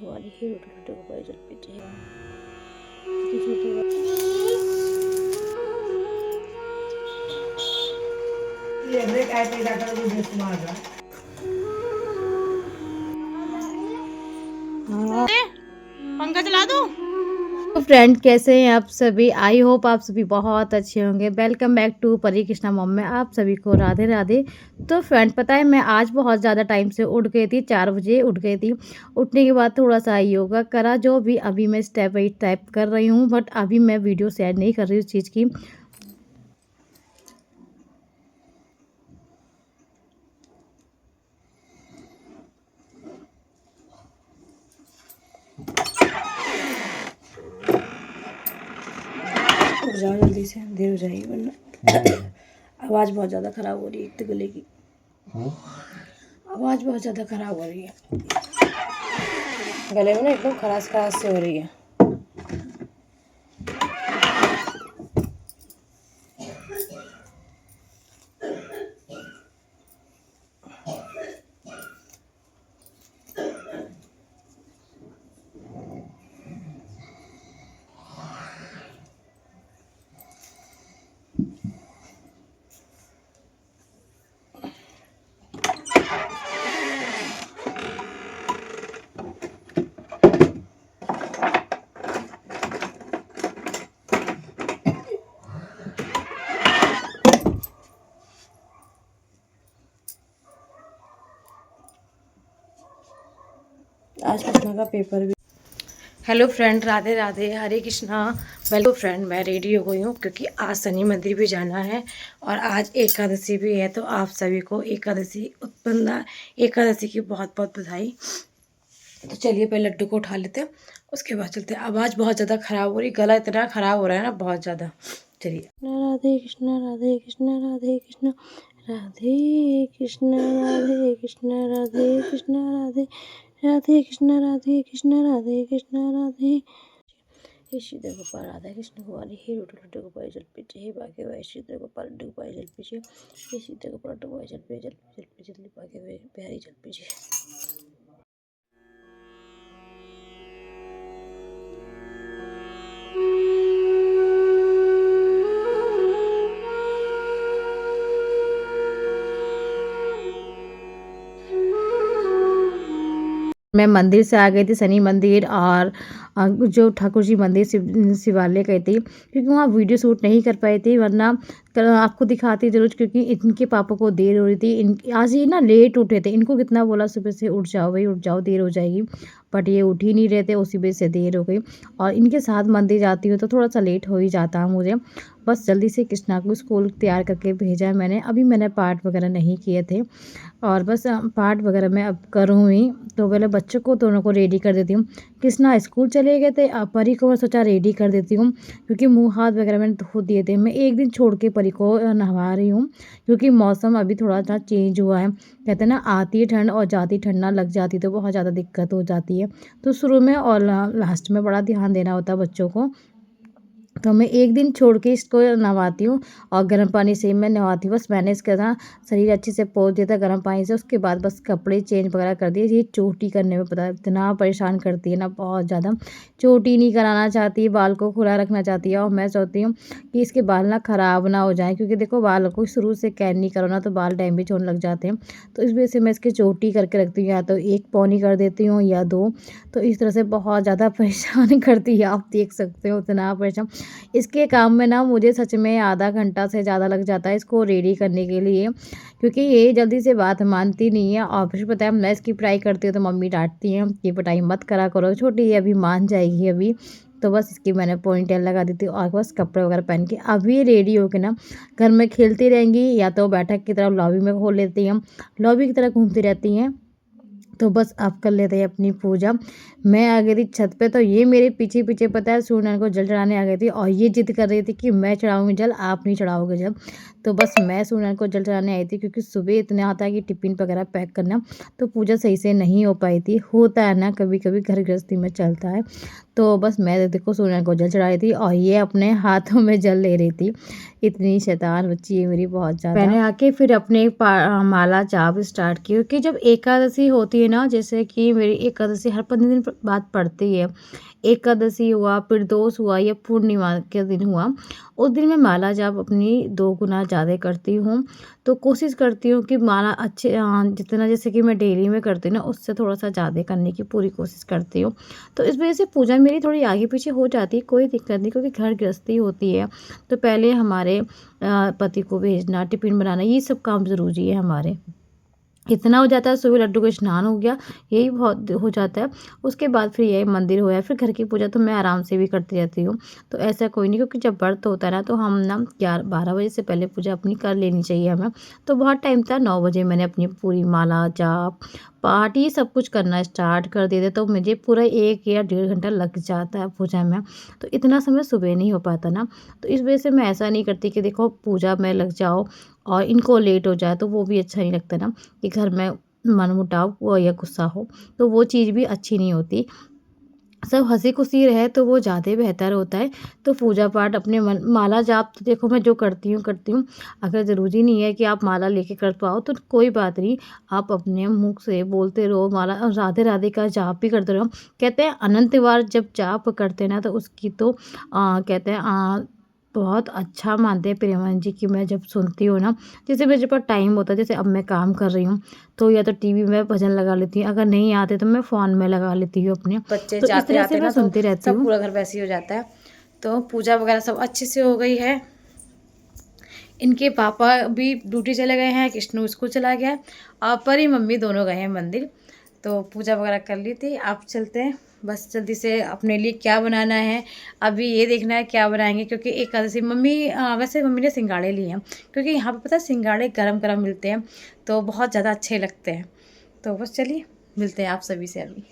वाली ही रोटी रोटी को पाई जल पीछे पंखा चला दो। तो फ्रेंड कैसे हैं आप सभी। आई होप आप सभी बहुत अच्छे होंगे। वेलकम बैक टू परी कृष्णा मॉम में आप सभी को राधे राधे। तो फ्रेंड पता है मैं आज बहुत ज़्यादा टाइम से उठ गई थी, 4 बजे उठ गई थी। उठने के बाद थोड़ा सा योगा करा, जो भी अभी मैं स्टेप बाई स्टेप कर रही हूँ, बट अभी मैं वीडियो शेयर नहीं कर रही उस चीज़ की। जल्दी से देर हो जाएगी वरना आवाज़ बहुत ज़्यादा ख़राब हो रही है। एक तो गले की आवाज़ बहुत ज़्यादा ख़राब हो रही है, गले में ना एकदम खराश खराश से हो रही है। आज कृष्णा का पेपर भी। हेलो फ्रेंड, राधे राधे, हरे कृष्णा। वेलकम फ्रेंड, मैं रेडी हो गई हूँ क्योंकि आज शनि मंदिर भी जाना है और आज एकादशी भी है। तो आप सभी को एकादशी उत्पन्न एकादशी की बहुत बहुत बधाई। तो चलिए पहले लड्डू को उठा लेते हैं, उसके बाद चलते हैं। आवाज़ बहुत ज़्यादा ख़राब हो रही, गला इतना ख़राब हो रहा है ना बहुत ज़्यादा। चलिए। राधे कृष्णा राधे कृष्णा राधे कृष्णा राधे कृष्णा राधे कृष्णा राधे कृष्णा राधे राधे कृष्णा राधे कृष्णा राधे कृष्णा राधे। हे श्रीधर गोपाल राधा कृष्ण कुमारी, हे रोटी लड्डू गोपाल जल पीछे, हे भाग्य भाई श्रीधर गोपाल लड्डू गोपाल जल पीछे, हे श्रीधर गोपाल लड्डू गोपाल जल पीछे, जल पीछे जल्दी भाग्य भाई बिहारी जल पीछे। मैं मंदिर से आ गई थी, शनि मंदिर और जो ठाकुर जी मंदिर शिवालय गई थी, क्योंकि वहाँ वीडियो शूट नहीं कर पाई थी, वरना आपको दिखाती जरूर। क्योंकि इनके पापा को देर हो रही थी, आज ये ना लेट उठे थे। इनको कितना बोला सुबह से उठ जाओ भाई, उठ जाओ, देर हो जाएगी, बट ये उठ ही नहीं रहे थे, उसी वजह से देर हो गई। और इनके साथ मंदिर जाती हूँ तो थोड़ा सा लेट हो ही जाता है मुझे। बस जल्दी से कृष्णा को स्कूल तैयार करके भेजा है मैंने। अभी मैंने पाठ वगैरह नहीं किए थे और बस पाठ वगैरह मैं अब करूँगी। तो पहले बच्चों को दोनों को रेडी कर देती हूँ। कृष्णा स्कूल चले गए थे, अब परी को मैं सोचा रेडी कर देती हूँ, क्योंकि मुँह हाथ वगैरह मैंने धो दिए थे। मैं एक दिन छोड़ के परी को नहवा रही हूँ, क्योंकि मौसम अभी थोड़ा सा चेंज हुआ है। कहते हैं ना, आती है ठंड और जाती ठंड ना लग जाती तो बहुत ज़्यादा दिक्कत हो जाती है। तो शुरू में और लास्ट में बड़ा ध्यान देना होता है बच्चों को। तो मैं एक दिन छोड़ के इसको नहवाती हूँ और गर्म पानी से मैं नहवाती हूँ। बस मैंने इसका ना शरीर अच्छे से पोंछ दिया था गर्म पानी से, उसके बाद बस कपड़े चेंज वगैरह कर दिए। ये चोटी करने में पता है इतना परेशान करती है ना, बहुत ज़्यादा। चोटी नहीं कराना चाहती, बाल को खुला रखना चाहती है। और मैं चाहती हूँ कि इसके बाल ना ख़राब ना हो जाएँ, क्योंकि देखो बालों को शुरू से केयर नहीं करो ना तो बाल डैमेज होने लग जाते हैं। तो इस वजह से मैं इसकी चोटी करके रखती हूँ, या तो एक पौनी कर देती हूँ या 2। तो इस तरह से बहुत ज़्यादा परेशान करती है, आप देख सकते हो इतना परेशान। इसके काम में ना मुझे सच में आधा घंटा से ज़्यादा लग जाता है इसको रेडी करने के लिए, क्योंकि ये जल्दी से बात मानती नहीं है। और फिर पता है मैं इसकी पढ़ाई करती हूँ तो मम्मी डांटती हैं कि पढ़ाई मत करा करो, छोटी है अभी, मान जाएगी अभी। तो बस इसकी मैंने पॉइंटेल लगा दी थी और बस कपड़े वगैरह पहन के अभी रेडी होके ना घर में खेलती रहेंगी, या तो बैठक की तरफ लॉबी में खोल लेती हैं, लॉबी की तरफ घूमती रहती हैं। तो बस अब कर लेते हैं अपनी पूजा। मैं आ गई थी छत पे, तो ये मेरे पीछे पीछे पता है सूर्यनारायण को जल चढ़ाने आ गई थी, और ये जिद कर रही थी कि मैं चढ़ाऊँगी जल, आप नहीं चढ़ाओगे जल। तो बस मैं सूर्यनारायण को जल चढ़ाने आई थी, क्योंकि सुबह इतना आता है कि टिफ़िन वगैरह पैक करना, तो पूजा सही से नहीं हो पाई थी। होता है ना, कभी कभी घर गृहस्थी में चलता है। तो बस मैं देखो सोनिया को जल चढ़ा रही थी और ये अपने हाथों में जल ले रही थी। इतनी शैतान बच्ची है मेरी बहुत ज़्यादा। मैंने आके फिर अपने माला जाप स्टार्ट की, क्योंकि जब एकादशी होती है ना, जैसे कि मेरी एकादशी हर 15 दिन बाद पड़ती है। एकादशी हुआ, प्रदोष हुआ या पूर्णिमा के दिन हुआ, उस दिन मैं माला जाप अपनी 2 गुना ज़्यादा करती हूँ। तो कोशिश करती हूँ कि माला जितना जैसे कि मैं डेली में करती हूँ ना, उससे थोड़ा-सा ज़्यादा करने की पूरी कोशिश करती हूँ। तो इस वज़ह से पूजा मेरी थोड़ी आगे-पीछे हो जाती है, कोई दिक्कत नहीं, क्योंकि घर गृहस्थी होती है। तो पहले हमारे पति को भेजना, टिफ़िन बनाना, ये सब काम ज़रूरी है हमारे। इतना हो जाता है, सुबह लड्डू का स्नान हो गया, यही बहुत हो जाता है। उसके बाद फिर यही मंदिर हो या फिर घर की पूजा तो मैं आराम से भी करती रहती हूँ। तो ऐसा कोई नहीं, क्योंकि जब व्रत होता है ना, तो हम ना 12 बजे से पहले पूजा अपनी कर लेनी चाहिए हमें। तो बहुत टाइम था, 9 बजे मैंने अपनी पूरी माला, जाप, पाठ ये सब कुछ करना स्टार्ट कर दिए थे। तो मुझे पूरा 1 या डेढ़ घंटा लग जाता है पूजा में। तो इतना समय सुबह नहीं हो पाता ना, तो इस वज़ह से मैं ऐसा नहीं करती कि देखो पूजा में लग जाओ और इनको लेट हो जाए, तो वो भी अच्छा नहीं लगता ना, कि घर में मनमुटाव हो या गुस्सा हो, तो वो चीज़ भी अच्छी नहीं होती। सब हँसी-खुशी रहे तो वो ज़्यादा बेहतर होता है। तो पूजा-पाठ अपने मन, माला जाप तो देखो मैं जो करती हूँ, करती हूँ। अगर ज़रूरी नहीं है कि आप माला लेके कर पाओ तो कोई बात नहीं, आप अपने मुँह से बोलते रहो, माला राधे-राधे का जाप भी करते रहो। कहते हैं अनंत बार जब जाप करते हैं ना, तो उसकी तो कहते हैं बहुत अच्छा मानते हैं प्रेमानंद जी, कि मैं जब सुनती हूँ ना, जैसे मेरे पास टाइम होता है, जैसे अब मैं काम कर रही हूँ, तो या तो टीवी में भजन लगा लेती हूँ, अगर नहीं आते तो मैं फ़ोन में लगा लेती हूँ अपने। बच्चे तो इस जाते तरह आते से मैं ना, तो सुनती रहती सब हूँ। पूरा घर वैसे ही हो जाता है। तो पूजा वगैरह सब अच्छे से हो गई है। इनके पापा भी ड्यूटी चले गए हैं, कृष्णू स्कूल चला गया है और परी मम्मी दोनों गए हैं मंदिर। तो पूजा वगैरह कर ली थी, आप चलते हैं बस जल्दी से अपने लिए क्या बनाना है। अभी ये देखना है क्या बनाएंगे, क्योंकि एकादशी मम्मी वैसे मम्मी ने सिंगाड़े लिए हैं, क्योंकि यहाँ पे पता है सिंगाड़े गरम गरम मिलते हैं, तो बहुत ज़्यादा अच्छे लगते हैं। तो बस चलिए मिलते हैं आप सभी से अभी।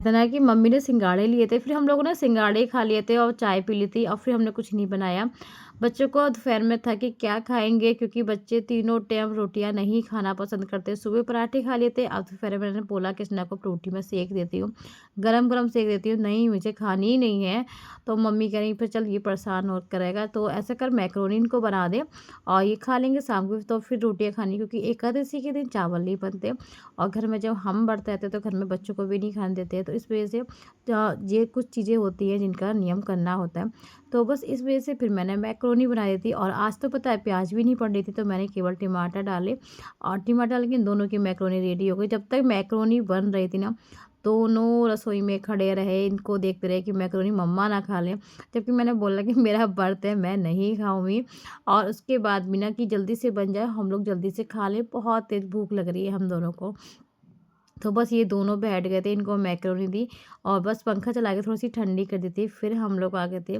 इतना कि मम्मी ने सिंगाड़े लिए थे, फिर हम लोगों ने सिंगाड़े खा लिए थे और चाय पी ली थी और फिर हमने कुछ नहीं बनाया। बच्चों को दोपहर में था कि क्या खाएँगे, क्योंकि बच्चे तीनों टाइम रोटियाँ नहीं खाना पसंद करते। सुबह पराठे खा लिए थे, अब दोपहर में मैंने बोला कि स्नैक को रोटी मैं सेक देती हूँ, गरम-गरम सेक देती हूँ। नहीं, मुझे खानी ही नहीं है। तो मम्मी कह रही फिर चल ये परेशान और करेगा, तो ऐसा कर मैकरोनी इनको बना दे और ये खा लेंगे शाम को, तो फिर रोटियाँ खानी, क्योंकि एकादशी के दिन चावल नहीं बनते। और घर में जब हम व्रत रहते हैं तो घर में बच्चों को भी नहीं खाने देते हैं। तो इस वजह से ये कुछ चीज़ें होती हैं जिनका नियम करना होता है। तो बस इस वजह से फिर मैंने मैक्रोनी बनाई थी और आज तो पता है प्याज भी नहीं पड़ रही थी, तो मैंने केवल टमाटर डाले और टमाटर डाल के दोनों की मैक्रोनी रेडी हो गई। जब तक मैक्रोनी बन रही थी ना, दोनों रसोई में खड़े रहे, इनको देखते रहे कि मैक्रोनी मम्मा ना खा लें, जबकि मैंने बोला कि मेरा व्रत है, मैं नहीं खाऊंगी। और उसके बाद बिना कि जल्दी से बन जाए, हम लोग जल्दी से खा लें, बहुत तेज़ भूख लग रही है हम दोनों को। तो बस ये दोनों बैठ गए थे, इनको मैक्रोनी दी और बस पंखा चला के थोड़ी-सी ठंडी कर दी थी। फिर हम लोग आ गए थे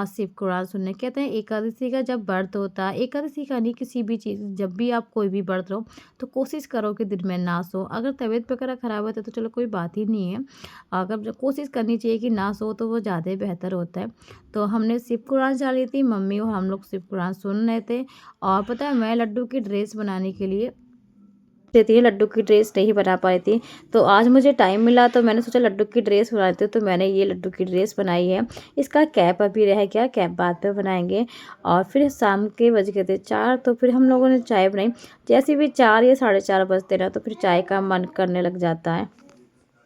शिव कुरान सुनने। कहते हैं एकादशी का जब व्रत होता है, एकादशी का नहीं किसी भी चीज़, जब भी आप कोई भी व्रत रहो, तो कोशिश करो कि दिन में ना सो। अगर तबीयत वगैरह ख़राब होता है तो चलो कोई बात ही नहीं है। अगर जो कोशिश करनी चाहिए कि ना सो, तो वो ज़्यादा बेहतर होता है। तो हमने शिव कुरान चला ली थी, मम्मी और हम लोग शिव कुरान सुन रहे थे। और पता है मैं लड्डू की ड्रेस बनाने के लिए देती है, लड्डू की ड्रेस नहीं बना पाई थी। तो आज मुझे टाइम मिला तो मैंने सोचा लड्डू की ड्रेस बनाती हूँ, तो मैंने ये लड्डू की ड्रेस बनाई है। इसका कैप अभी रह गया, कैप बाद में बनाएंगे। और फिर शाम के बज गए थे 4, तो फिर हम लोगों ने चाय बनाई। जैसे भी 4 या 4:30 बजते ना, तो फिर चाय का मन करने लग जाता है।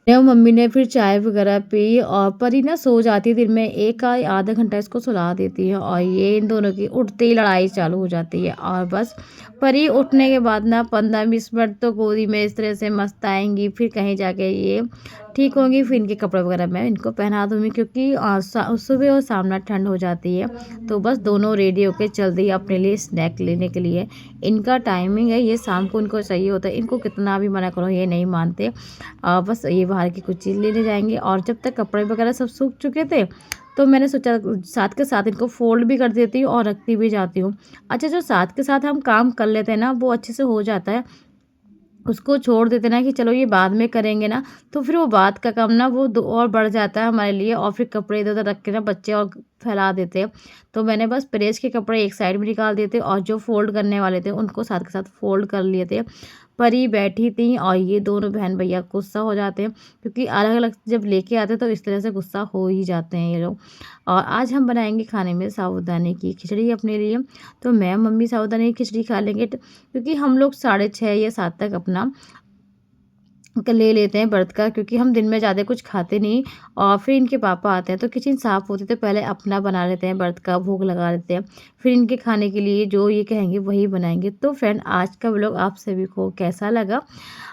मम्मी ने फिर चाय वगैरह पी और परी ना सो जाती है दिन में, एक का आधा घंटा इसको सुला देती है और ये इन दोनों की उठते ही लड़ाई चालू हो जाती है। और बस परी उठने के बाद ना 15-20 मिनट तो गोदी में इस तरह से मस्त आएंगी, फिर कहीं जाके ये ठीक होंगी, फिर इनके कपड़े वगैरह मैं इनको पहना दूँगी, क्योंकि सुबह और शाम ना ठंड हो जाती है। तो बस दोनों रेडी होके चल दी अपने लिए स्नैक लेने के लिए। इनका टाइमिंग है, ये शाम को इनको चाहिए होता है, इनको कितना भी मना करो ये नहीं मानते। बस ये बाहर की कुछ चीज़ लेने जाएँगे। और जब तक कपड़े वगैरह सब सूख चुके थे, तो मैंने सोचा साथ के साथ इनको फ़ोल्ड भी कर देती हूँ और रखती भी जाती हूँ। अच्छा, जो साथ के साथ हम काम कर लेते हैं ना, वो अच्छे से हो जाता है। उसको छोड़ देते ना कि चलो ये बाद में करेंगे ना, तो फिर वो बाद का काम ना वो दो और बढ़ जाता है हमारे लिए, और फिर कपड़े इधर-उधर रख के ना बच्चे और फैला देते हैं। तो मैंने बस प्रेस के कपड़े एक साइड में निकाल दिए थे और जो फ़ोल्ड करने वाले थे उनको साथ के साथ फ़ोल्ड कर लिए थे। परी बैठी थी और ये दोनों बहन भैया गुस्सा हो जाते हैं, क्योंकि अलग अलग जब लेके आते हैं तो इस तरह से गुस्सा हो ही जाते हैं ये लोग। और आज हम बनाएंगे खाने में साबूदाने की खिचड़ी अपने लिए। तो मैं मम्मी साबूदाने की खिचड़ी खा लेंगे, क्योंकि हम लोग 6:30 या 7 तक अपना ले लेते हैं व्रत का, क्योंकि हम दिन में ज़्यादा कुछ खाते नहीं। और फिर इनके पापा आते हैं तो किचन साफ़ होती है, तो पहले अपना बना लेते हैं, व्रत का भोग लगा लेते हैं, फिर इनके खाने के लिए जो ये कहेंगे वही बनाएंगे। तो फ्रेंड, आज का व्लॉग आप सभी को कैसा लगा?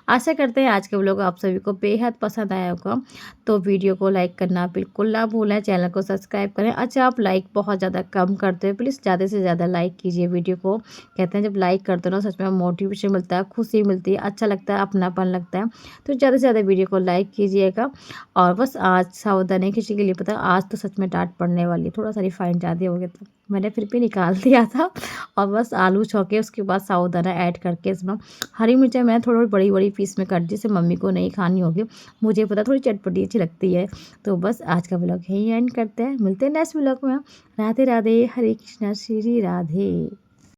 आशा करते हैं आज का व्लॉग आप सभी को बेहद पसंद आया होगा। तो वीडियो को लाइक करना बिल्कुल ना भूलें, चैनल को सब्सक्राइब करें। अच्छा, आप लाइक बहुत ज़्यादा कम करते हो, प्लीज़ ज़्यादा से ज़्यादा लाइक कीजिए वीडियो को। कहते हैं जब लाइक करते हो ना, सच में मोटिवेशन मिलता है, खुशी मिलती है, अच्छा लगता है, अपनापन लगता है। तो ज़्यादा से ज़्यादा वीडियो को लाइक कीजिएगा। और बस आज साबूदाने खिचड़ी के लिए पता है, आज तो सच में डांट पड़ने वाली है, थोड़ा सा रिफाइंड ज़्यादा हो गया था, मैंने फिर भी निकाल दिया था। और बस आलू छौके उसके बाद साबूदाना ऐड करके इसमें हरी मिर्चा मैंने थोड़ी बड़ी बड़ी पीस में काट, जिसे मम्मी को नहीं खानी होगी, मुझे पता थोड़ी चटपटी अच्छी लगती है। तो बस आज का ब्लॉग यहीं एंड करते हैं, मिलते हैं नेक्स्ट ब्लॉग में। राधे राधे, हरे कृष्णा, श्री राधे।